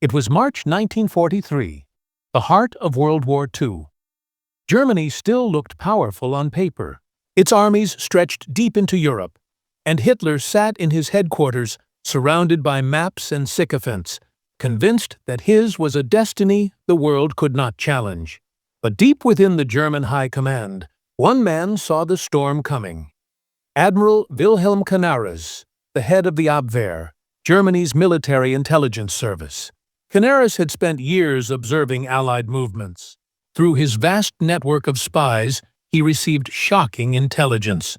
It was March 1943, the heart of World War II. Germany still looked powerful on paper. Its armies stretched deep into Europe, and Hitler sat in his headquarters, surrounded by maps and sycophants, convinced that his was a destiny the world could not challenge. But deep within the German high command, one man saw the storm coming. Admiral Wilhelm Canaris, the head of the Abwehr, Germany's military intelligence service. Canaris had spent years observing Allied movements. Through his vast network of spies, he received shocking intelligence.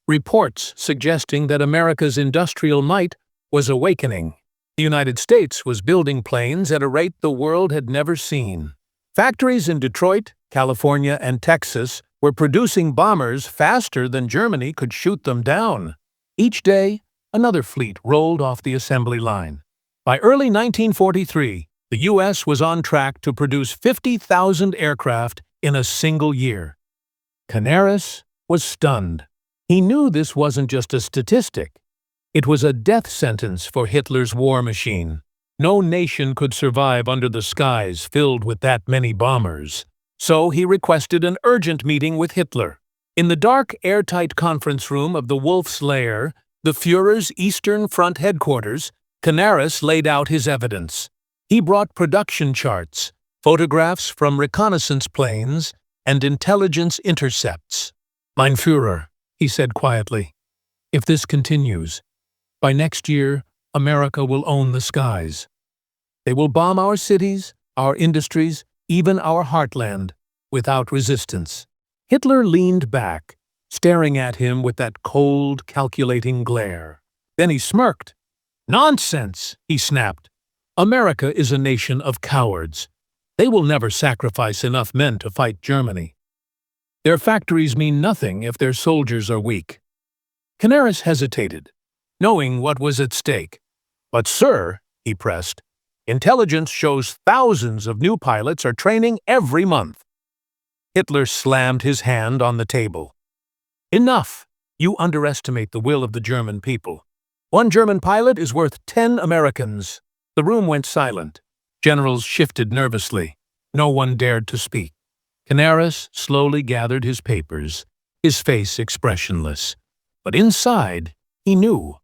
Reports suggesting that America's industrial might was awakening. The United States was building planes at a rate the world had never seen. Factories in Detroit, California, and Texas were producing bombers faster than Germany could shoot them down. Each day, another fleet rolled off the assembly line. By early 1943, the U.S. was on track to produce 50,000 aircraft in a single year. Canaris was stunned. He knew this wasn't just a statistic. It was a death sentence for Hitler's war machine. No nation could survive under the skies filled with that many bombers. So he requested an urgent meeting with Hitler. In the dark, airtight conference room of the Wolf's Lair, the Führer's Eastern Front headquarters, Canaris laid out his evidence. He brought production charts, photographs from reconnaissance planes, and intelligence intercepts. "Mein Führer," he said quietly, "if this continues, by next year, America will own the skies. They will bomb our cities, our industries, even our heartland, without resistance." Hitler leaned back, staring at him with that cold, calculating glare. Then he smirked. "Nonsense," he snapped. "America is a nation of cowards. They will never sacrifice enough men to fight Germany. Their factories mean nothing if their soldiers are weak." Canaris hesitated, knowing what was at stake. "But sir," he pressed, "intelligence shows thousands of new pilots are training every month." Hitler slammed his hand on the table. "Enough! You underestimate the will of the German people. One German pilot is worth 10 Americans." The room went silent. Generals shifted nervously. No one dared to speak. Canaris slowly gathered his papers, his face expressionless. But inside, he knew.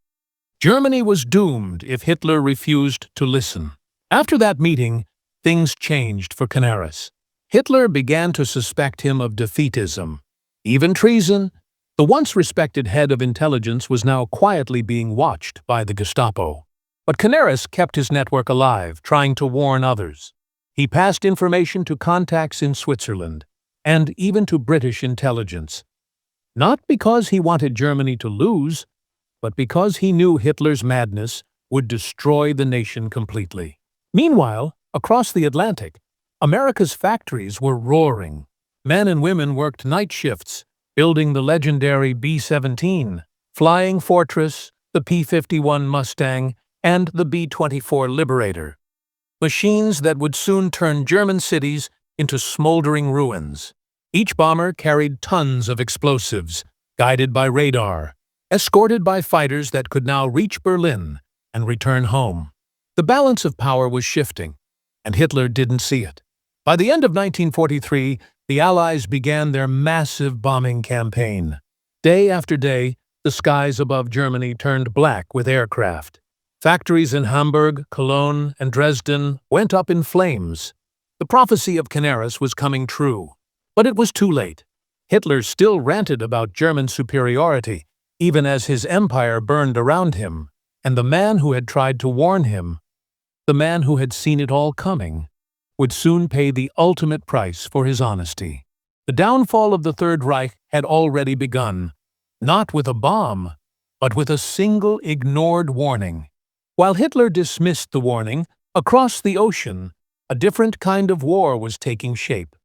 Germany was doomed if Hitler refused to listen. After that meeting, things changed for Canaris. Hitler began to suspect him of defeatism, even treason. The once respected head of intelligence was now quietly being watched by the Gestapo. But Canaris kept his network alive, trying to warn others. He passed information to contacts in Switzerland, and even to British intelligence. Not because he wanted Germany to lose, but because he knew Hitler's madness would destroy the nation completely. Meanwhile, across the Atlantic, America's factories were roaring. Men and women worked night shifts, building the legendary B-17, Flying Fortress, the P-51 Mustang, and the B-24 Liberator. Machines that would soon turn German cities into smoldering ruins. Each bomber carried tons of explosives, guided by radar, escorted by fighters that could now reach Berlin and return home. The balance of power was shifting, and Hitler didn't see it. By the end of 1943, the Allies began their massive bombing campaign. Day after day, the skies above Germany turned black with aircraft. Factories in Hamburg, Cologne, and Dresden went up in flames. The prophecy of Canaris was coming true. But it was too late. Hitler still ranted about German superiority, even as his empire burned around him. And the man who had tried to warn him, the man who had seen it all coming, would soon pay the ultimate price for his honesty. The downfall of the Third Reich had already begun, not with a bomb, but with a single ignored warning. While Hitler dismissed the warning, across the ocean, a different kind of war was taking shape.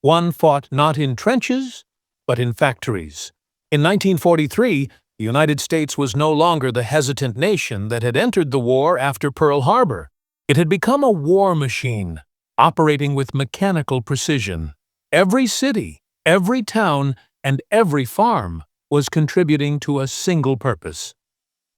One fought not in trenches, but in factories. In 1943, the United States was no longer the hesitant nation that had entered the war after Pearl Harbor. It had become a war machine, operating with mechanical precision. Every city, every town, and every farm was contributing to a single purpose: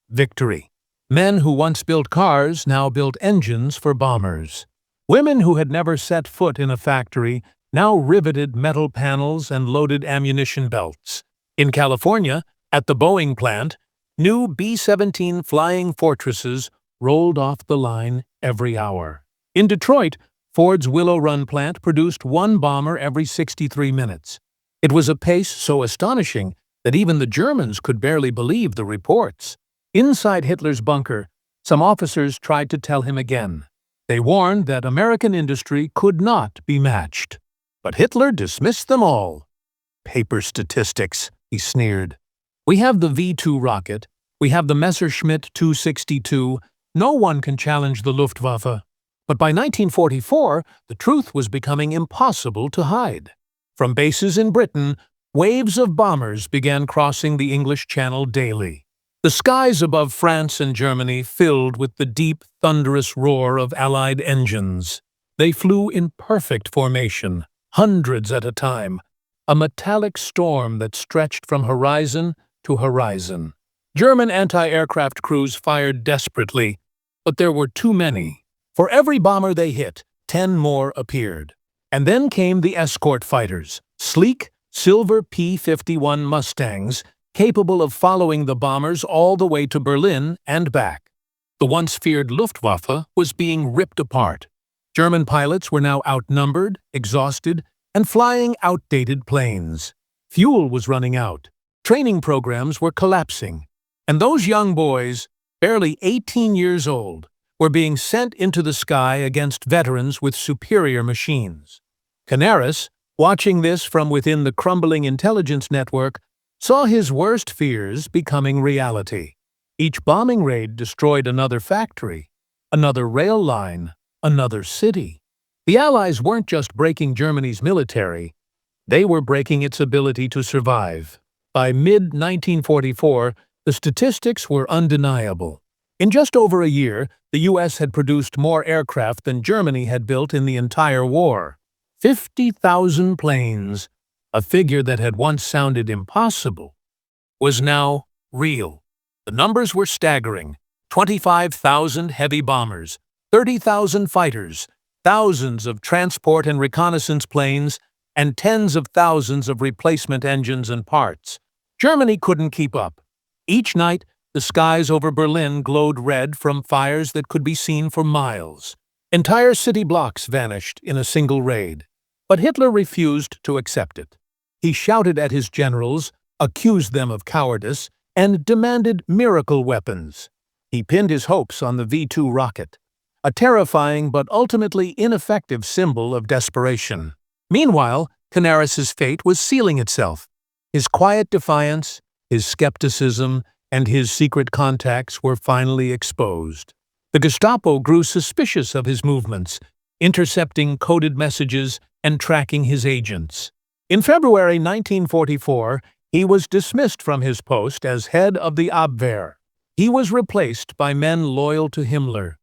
victory. Men who once built cars now built engines for bombers. Women who had never set foot in a factory now riveted metal panels and loaded ammunition belts. In California, at the Boeing plant, new B-17 flying fortresses rolled off the line every hour. In Detroit, Ford's Willow Run plant produced one bomber every 63 minutes. It was a pace so astonishing that even the Germans could barely believe the reports. Inside Hitler's bunker, some officers tried to tell him again. They warned that American industry could not be matched. But Hitler dismissed them all. "Paper statistics," he sneered. "We have the V-2 rocket. We have the Messerschmitt 262. No one can challenge the Luftwaffe." But by 1944, the truth was becoming impossible to hide. From bases in Britain, waves of bombers began crossing the English Channel daily. The skies above France and Germany filled with the deep, thunderous roar of Allied engines. They flew in perfect formation, hundreds at a time, a metallic storm that stretched from horizon to horizon. German anti-aircraft crews fired desperately, but there were too many. For every bomber they hit, 10 more appeared. And then came the escort fighters, sleek, silver P-51 Mustangs, capable of following the bombers all the way to Berlin and back. The once feared Luftwaffe was being ripped apart. German pilots were now outnumbered, exhausted, and flying outdated planes. Fuel was running out. Training programs were collapsing. And those young boys, barely 18 years old, were being sent into the sky against veterans with superior machines. Canaris, watching this from within the crumbling intelligence network, saw his worst fears becoming reality. Each bombing raid destroyed another factory, another rail line, another city. The Allies weren't just breaking Germany's military, they were breaking its ability to survive. By mid-1944, the statistics were undeniable. In just over a year, the U.S. had produced more aircraft than Germany had built in the entire war. 50,000 planes, a figure that had once sounded impossible, was now real. The numbers were staggering. 25,000 heavy bombers, 30,000 fighters, thousands of transport and reconnaissance planes, and tens of thousands of replacement engines and parts. Germany couldn't keep up. Each night, the skies over Berlin glowed red from fires that could be seen for miles. Entire city blocks vanished in a single raid. But Hitler refused to accept it. He shouted at his generals, accused them of cowardice, and demanded miracle weapons. He pinned his hopes on the V-2 rocket, a terrifying but ultimately ineffective symbol of desperation. Meanwhile, Canaris's fate was sealing itself. His quiet defiance, his skepticism, and his secret contacts were finally exposed. The Gestapo grew suspicious of his movements, intercepting coded messages and tracking his agents. In February 1944, he was dismissed from his post as head of the Abwehr. He was replaced by men loyal to Himmler,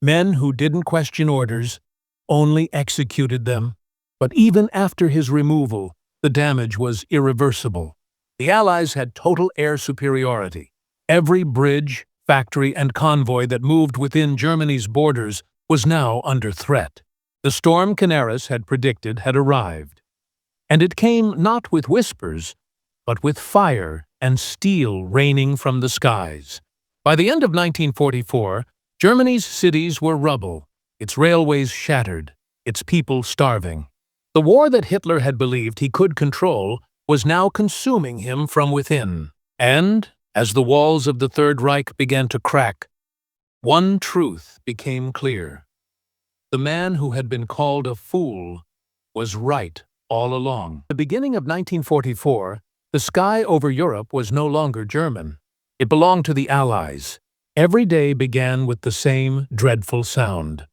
men who didn't question orders, only executed them. But even after his removal, the damage was irreversible. The Allies had total air superiority. Every bridge, factory, and convoy that moved within Germany's borders was now under threat. The storm Canaris had predicted had arrived. And it came not with whispers, but with fire and steel raining from the skies. By the end of 1944, Germany's cities were rubble, its railways shattered, its people starving. The war that Hitler had believed he could control was now consuming him from within. And, as the walls of the Third Reich began to crack, one truth became clear. The man who had been called a fool was right all along. At the beginning of 1944, the sky over Europe was no longer German. It belonged to the Allies. Every day began with the same dreadful sound,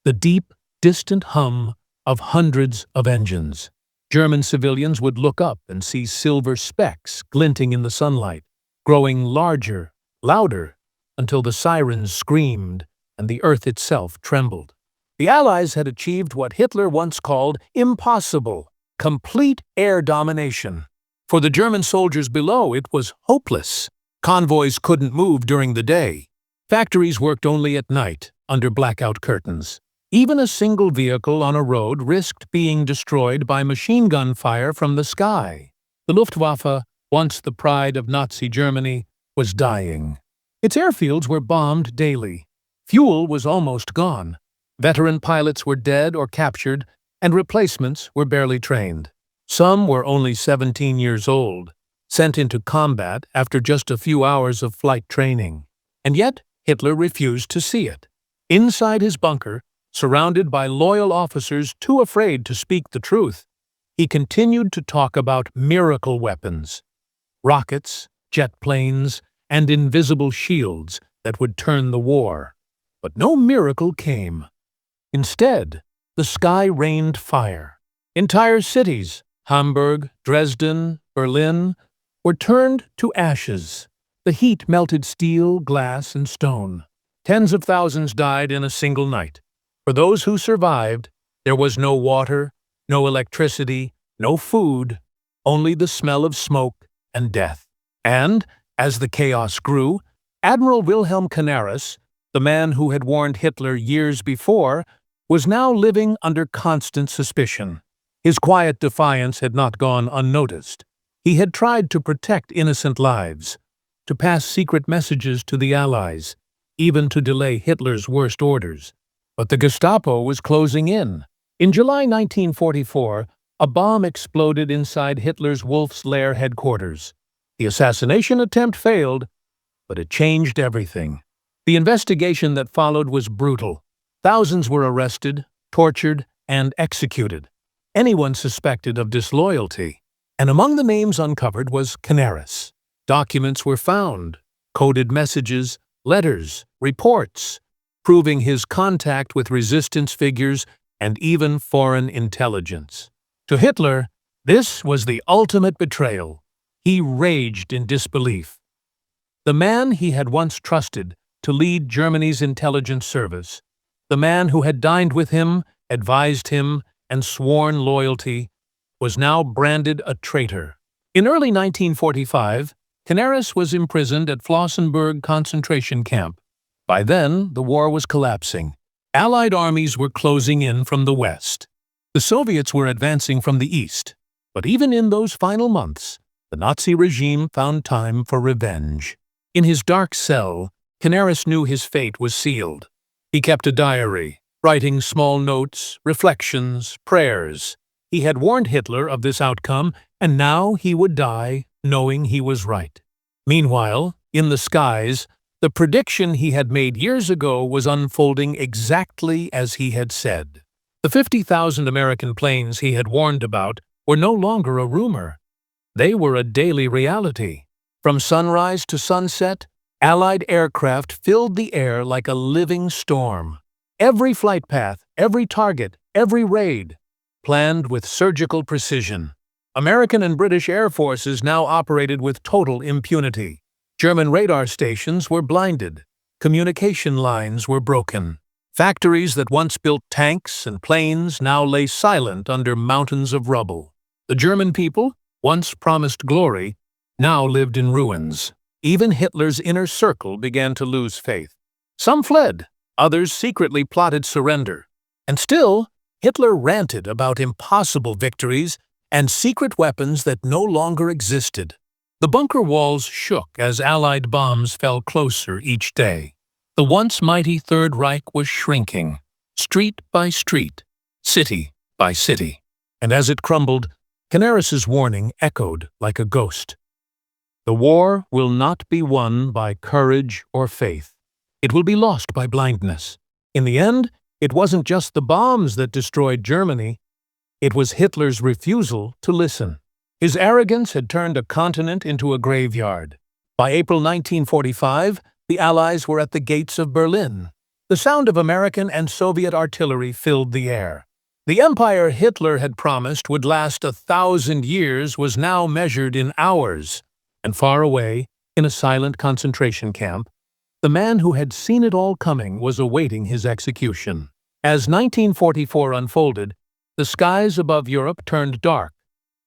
the deep, distant hum of hundreds of engines. German civilians would look up and see silver specks glinting in the sunlight, growing larger, louder, until the sirens screamed and the earth itself trembled. The Allies had achieved what Hitler once called impossible, complete air domination. For the German soldiers below, it was hopeless. Convoys couldn't move during the day. Factories worked only at night, under blackout curtains. Even a single vehicle on a road risked being destroyed by machine gun fire from the sky. The Luftwaffe, once the pride of Nazi Germany, was dying. Its airfields were bombed daily. Fuel was almost gone. Veteran pilots were dead or captured, and replacements were barely trained. Some were only 17 years old, sent into combat after just a few hours of flight training. And yet, Hitler refused to see it. Inside his bunker, surrounded by loyal officers too afraid to speak the truth, he continued to talk about miracle weapons, rockets, jet planes, and invisible shields that would turn the war. But no miracle came. Instead, the sky rained fire. Entire cities, Hamburg, Dresden, Berlin, were turned to ashes. The heat melted steel, glass, and stone. Tens of thousands died in a single night. For those who survived, there was no water, no electricity, no food, only the smell of smoke and death. And, as the chaos grew, Admiral Wilhelm Canaris, the man who had warned Hitler years before, was now living under constant suspicion. His quiet defiance had not gone unnoticed. He had tried to protect innocent lives, to pass secret messages to the Allies, even to delay Hitler's worst orders. But the Gestapo was closing in. In July 1944, a bomb exploded inside Hitler's Wolf's Lair headquarters. The assassination attempt failed, but it changed everything. The investigation that followed was brutal. Thousands were arrested, tortured, and executed. Anyone suspected of disloyalty. And among the names uncovered was Canaris. Documents were found, coded messages, letters, reports, proving his contact with resistance figures and even foreign intelligence. To Hitler, this was the ultimate betrayal. He raged in disbelief. The man he had once trusted to lead Germany's intelligence service, the man who had dined with him, advised him, and sworn loyalty, was now branded a traitor. In early 1945, Canaris was imprisoned at Flossenbürg concentration camp. By then, the war was collapsing. Allied armies were closing in from the west. The Soviets were advancing from the east. But even in those final months, the Nazi regime found time for revenge. In his dark cell, Canaris knew his fate was sealed. He kept a diary, writing small notes, reflections, prayers. He had warned Hitler of this outcome, and now he would die knowing he was right. Meanwhile, in the skies, the prediction he had made years ago was unfolding exactly as he had said. The 50,000 American planes he had warned about were no longer a rumor. They were a daily reality. From sunrise to sunset, Allied aircraft filled the air like a living storm. Every flight path, every target, every raid, planned with surgical precision. American and British air forces now operated with total impunity. German radar stations were blinded. Communication lines were broken. Factories that once built tanks and planes now lay silent under mountains of rubble. The German people, once promised glory, now lived in ruins. Even Hitler's inner circle began to lose faith. Some fled, others secretly plotted surrender. And still, Hitler ranted about impossible victories and secret weapons that no longer existed. The bunker walls shook as Allied bombs fell closer each day. The once mighty Third Reich was shrinking, street by street, city by city. And as it crumbled, Canaris's warning echoed like a ghost. The war will not be won by courage or faith. It will be lost by blindness. In the end, it wasn't just the bombs that destroyed Germany. It was Hitler's refusal to listen. His arrogance had turned a continent into a graveyard. By April 1945, the Allies were at the gates of Berlin. The sound of American and Soviet artillery filled the air. The empire Hitler had promised would last 1,000 years was now measured in hours. And far away, in a silent concentration camp, the man who had seen it all coming was awaiting his execution. As 1944 unfolded, the skies above Europe turned dark,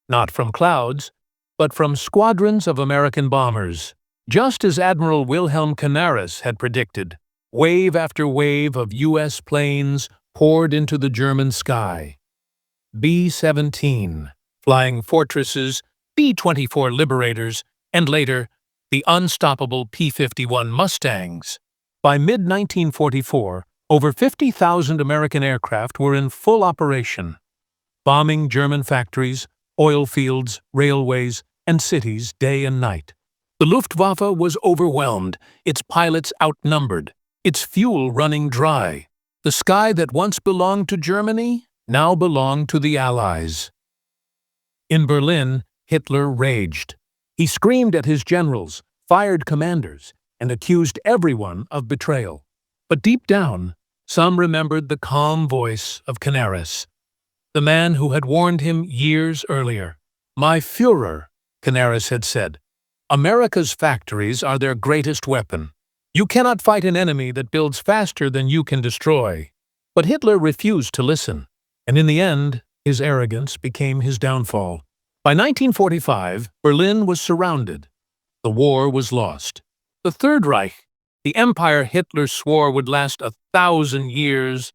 not from clouds, but from squadrons of American bombers. Just as Admiral Wilhelm Canaris had predicted, wave after wave of U.S. planes poured into the German sky. B-17, flying fortresses, B-24 Liberators, and later, the unstoppable P-51 Mustangs. By mid-1944, over 50,000 American aircraft were in full operation, bombing German factories, oil fields, railways, and cities day and night. The Luftwaffe was overwhelmed, its pilots outnumbered, its fuel running dry. The sky that once belonged to Germany now belonged to the Allies. In Berlin, Hitler raged. He screamed at his generals, fired commanders, and accused everyone of betrayal. But deep down, some remembered the calm voice of Canaris, the man who had warned him years earlier. "My Führer," Canaris had said, "America's factories are their greatest weapon. You cannot fight an enemy that builds faster than you can destroy." But Hitler refused to listen, and in the end, his arrogance became his downfall. By 1945, Berlin was surrounded. The war was lost. The Third Reich, the empire Hitler swore would last 1,000 years,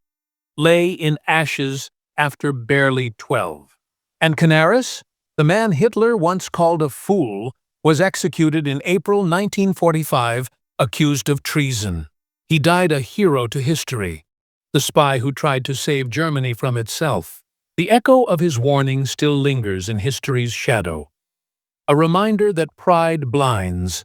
lay in ashes after barely 12. And Canaris, the man Hitler once called a fool, was executed in April 1945, accused of treason. He died a hero to history, the spy who tried to save Germany from itself. The echo of his warning still lingers in history's shadow, a reminder that pride blinds,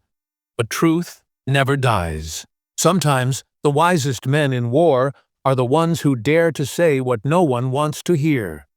but truth never dies. Sometimes the wisest men in war are the ones who dare to say what no one wants to hear.